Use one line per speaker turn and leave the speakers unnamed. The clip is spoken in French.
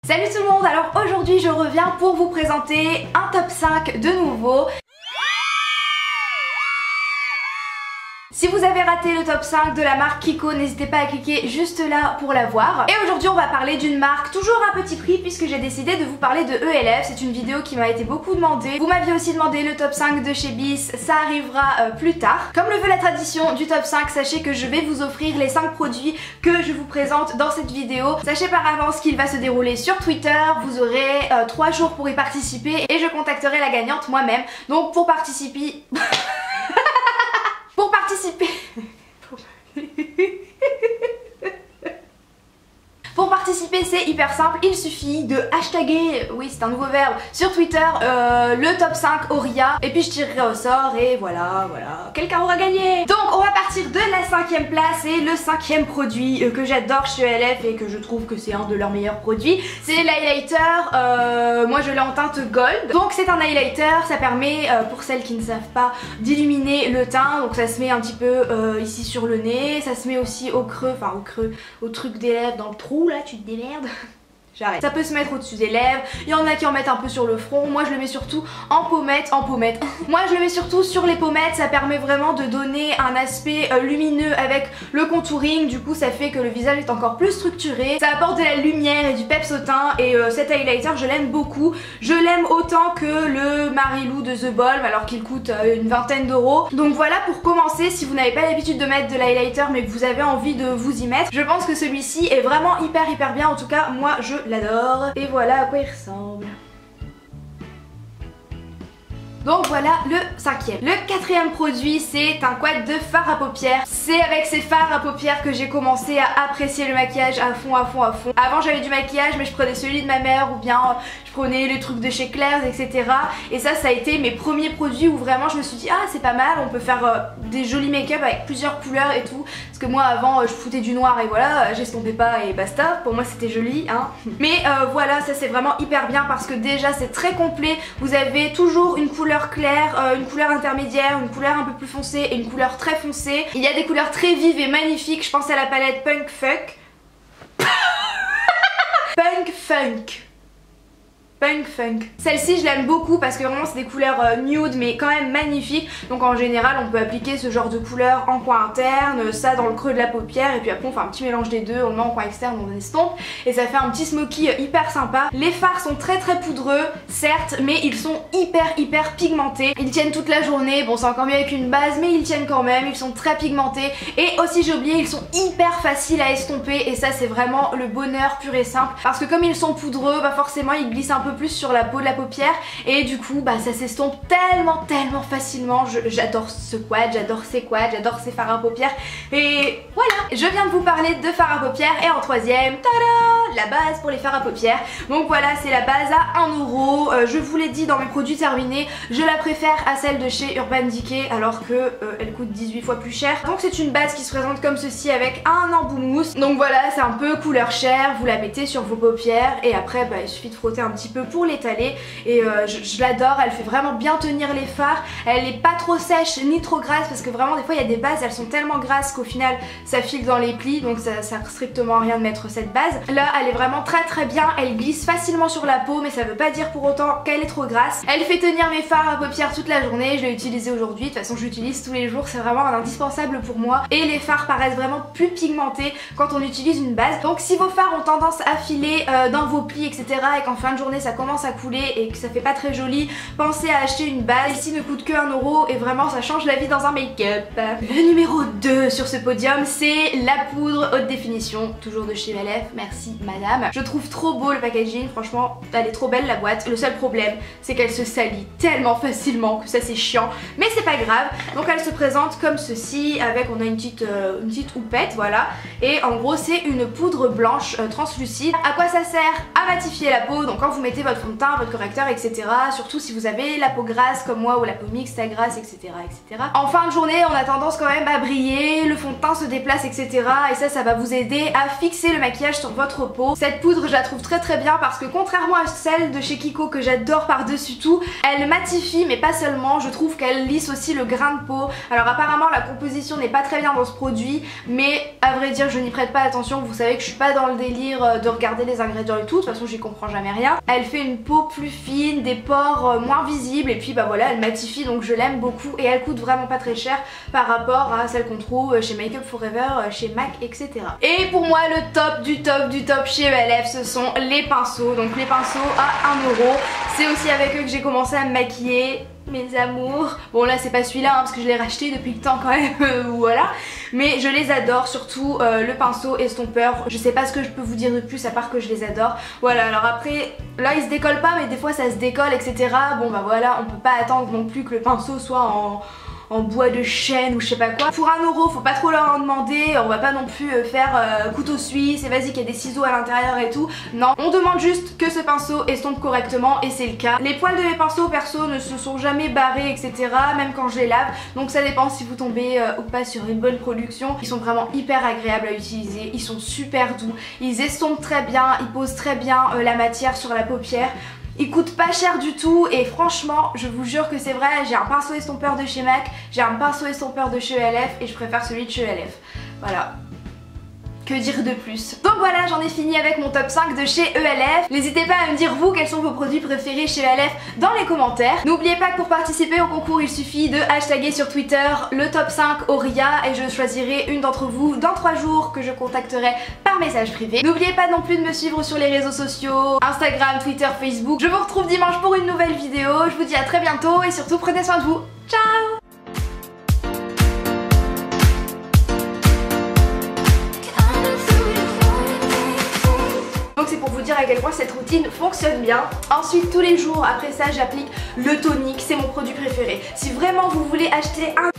Salut tout le monde, alors aujourd'hui je reviens pour vous présenter un top 5 de nouveau. Si vous avez raté le top 5 de la marque Kiko, n'hésitez pas à cliquer juste là pour la voir. Et aujourd'hui on va parler d'une marque toujours à petit prix puisque j'ai décidé de vous parler de ELF. C'est une vidéo qui m'a été beaucoup demandée. Vous m'aviez aussi demandé le top 5 de chez Bis, ça arrivera plus tard. Comme le veut la tradition du top 5, sachez que je vais vous offrir les 5 produits que je vous présente dans cette vidéo. Sachez par avance qu'il va se dérouler sur Twitter, vous aurez 3 jours pour y participer et je contacterai la gagnante moi-même. Donc pour participer... Pour participer c'est hyper simple, il suffit de hashtagger, oui c'est un nouveau verbe, sur Twitter le top 5 Oria et puis je tirerai au sort et voilà, quelqu'un aura gagné. Donc on va partir de la 5e place et le 5e produit que j'adore chez ELF et que je trouve que c'est un de leurs meilleurs produits, c'est l'highlighter, moi je l'ai en teinte gold. Donc c'est un highlighter, ça permet pour celles qui ne savent pas d'illuminer le teint, donc ça se met un petit peu ici sur le nez, ça se met aussi au creux, enfin au truc des lèvres, dans le trou. Là tu te démerdes. J'arrête. Ça peut se mettre au-dessus des lèvres, il y en a qui en mettent un peu sur le front, moi je le mets surtout en pommette, moi je le mets surtout sur les pommettes, ça permet vraiment de donner un aspect lumineux avec le contouring, du coup ça fait que le visage est encore plus structuré, ça apporte de la lumière et du peps au teint et cet highlighter je l'aime beaucoup, je l'aime autant que le Marilou de The Balm alors qu'il coûte une vingtaine d'euros. Donc voilà pour commencer, si vous n'avez pas l'habitude de mettre de l'highlighter mais que vous avez envie de vous y mettre, je pense que celui-ci est vraiment hyper bien, en tout cas moi je l'adore et voilà à quoi il ressemble. Donc voilà le 5e. Le 4e produit c'est un quad de fard à paupières. C'est avec ces fards à paupières que j'ai commencé à apprécier le maquillage à fond. Avant j'avais du maquillage mais je prenais celui de ma mère ou bien je prenais les trucs de chez Claire's etc. Et ça a été mes premiers produits où vraiment je me suis dit ah c'est pas mal, on peut faire des jolis make-up avec plusieurs couleurs et tout. Parce que moi avant je foutais du noir et voilà, j'estompais pas et basta. Pour moi c'était joli hein. Mais voilà, ça c'est vraiment hyper bien parce que déjà c'est très complet. Vous avez toujours une couleur claire, une couleur intermédiaire, une couleur un peu plus foncée et une couleur très foncée. Il y a des couleurs très vives et magnifiques, je pense à la palette Punk Funk. Celle-ci je l'aime beaucoup parce que vraiment c'est des couleurs nude mais quand même magnifiques. Donc en général on peut appliquer ce genre de couleur en coin interne, ça dans le creux de la paupière et puis après on fait un petit mélange des deux, on le met en coin externe, on estompe et ça fait un petit smoky hyper sympa. Les fards sont très poudreux certes mais ils sont hyper pigmentés. Ils tiennent toute la journée, bon c'est encore mieux avec une base mais ils tiennent quand même, ils sont très pigmentés et aussi j'ai oublié ils sont hyper faciles à estomper et ça c'est vraiment le bonheur pur et simple parce que comme ils sont poudreux bah forcément ils glissent un peu plus sur la peau de la paupière et du coup bah ça s'estompe tellement facilement. J'adore ce quad, j'adore ces quads, j'adore ces fards à paupières et voilà. Je viens de vous parler de fards à paupières et en 3e, tada, la base pour les fards à paupières. Donc voilà c'est la base à 1 €. Je vous l'ai dit dans mes produits terminés, je la préfère à celle de chez Urban Decay alors que elle coûte 18 fois plus cher. Donc c'est une base qui se présente comme ceci avec un embout mousse. Donc voilà c'est un peu couleur chair, vous la mettez sur vos paupières et après bah, il suffit de frotter un petit peu pour l'étaler et je l'adore, elle fait vraiment bien tenir les fards, elle est pas trop sèche ni trop grasse parce que vraiment des fois il y a des bases elles sont tellement grasses qu'au final ça file dans les plis donc ça sert strictement à rien de mettre cette base. Là elle est vraiment très bien, elle glisse facilement sur la peau mais ça veut pas dire pour autant qu'elle est trop grasse. Elle fait tenir mes fards à paupières toute la journée, je l'ai utilisé aujourd'hui, de toute façon je l'utilise tous les jours, c'est vraiment un indispensable pour moi et les fards paraissent vraiment plus pigmentés quand on utilise une base. Donc si vos fards ont tendance à filer dans vos plis etc et qu'en fin de journée ça commence à couler et que ça fait pas très joli, pensez à acheter une base. Celle-ci ne coûte que 1 € et vraiment ça change la vie dans un make-up. Le numéro 2 sur ce podium c'est la poudre haute définition, toujours de chez ELF, merci madame. Je trouve trop beau le packaging, franchement elle est trop belle la boîte. Le seul problème c'est qu'elle se salit tellement facilement que ça c'est chiant mais c'est pas grave. Donc elle se présente comme ceci avec on a une petite houppette voilà et en gros c'est une poudre blanche translucide. À quoi ça sert? À matifier la peau, donc quand vous mettez mettez votre fond de teint, votre correcteur, etc. Surtout si vous avez la peau grasse comme moi ou la peau mixte, la grasse, etc., etc. En fin de journée, on a tendance quand même à briller, le fond de teint se déplace, etc. Et ça va vous aider à fixer le maquillage sur votre peau. Cette poudre, je la trouve très très bien parce que contrairement à celle de chez Kiko que j'adore par-dessus tout, elle matifie, mais pas seulement. Je trouve qu'elle lisse aussi le grain de peau. Alors apparemment, la composition n'est pas très bien dans ce produit, mais à vrai dire, je n'y prête pas attention. Vous savez que je suis pas dans le délire de regarder les ingrédients et tout. De toute façon, j'y comprends jamais rien. Elle fait une peau plus fine, des pores moins visibles, et puis bah voilà, elle matifie, donc je l'aime beaucoup et elle coûte vraiment pas très cher par rapport à celle qu'on trouve chez Make Up Forever, chez MAC, etc. Et pour moi, le top du top du top chez ELF, ce sont les pinceaux. Donc les pinceaux à 1 €. C'est aussi avec eux que j'ai commencé à me maquiller, mes amours. Bon là c'est pas celui-là hein, parce que je l'ai racheté depuis le temps quand même, voilà. Mais je les adore, surtout le pinceau estompeur. Je sais pas ce que je peux vous dire de plus à part que je les adore. Voilà, alors après, là il se décolle pas mais des fois ça se décolle, etc. Bon bah voilà, on peut pas attendre non plus que le pinceau soit en bois de chêne ou je sais pas quoi. Pour 1 €, faut pas trop leur en demander, on va pas non plus faire couteau suisse et vas-y qu'il y a des ciseaux à l'intérieur et tout. Non, on demande juste que ce pinceau estompe correctement et c'est le cas. Les poils de mes pinceaux perso ne se sont jamais barrés, etc. même quand je les lave, donc ça dépend si vous tombez ou pas sur une bonne production. Ils sont vraiment hyper agréables à utiliser, ils sont super doux, ils estompent très bien, ils posent très bien la matière sur la paupière. Il coûte pas cher du tout et franchement je vous jure que c'est vrai, j'ai un pinceau estompeur de chez MAC, j'ai un pinceau estompeur de chez ELF et je préfère celui de chez ELF. Voilà. Que dire de plus? Donc voilà, j'en ai fini avec mon top 5 de chez ELF. N'hésitez pas à me dire vous quels sont vos produits préférés chez ELF dans les commentaires. N'oubliez pas que pour participer au concours il suffit de hashtaguer sur Twitter le top 5 Auria et je choisirai une d'entre vous dans 3 jours que je contacterai par message privé. N'oubliez pas non plus de me suivre sur les réseaux sociaux, Instagram, Twitter, Facebook. Je vous retrouve dimanche pour une nouvelle vidéo. Je vous dis à très bientôt et surtout prenez soin de vous. Ciao! Donc c'est pour vous dire à quel point cette routine fonctionne bien. Ensuite tous les jours après ça j'applique le tonique, c'est mon produit préféré. Si vraiment vous voulez acheter un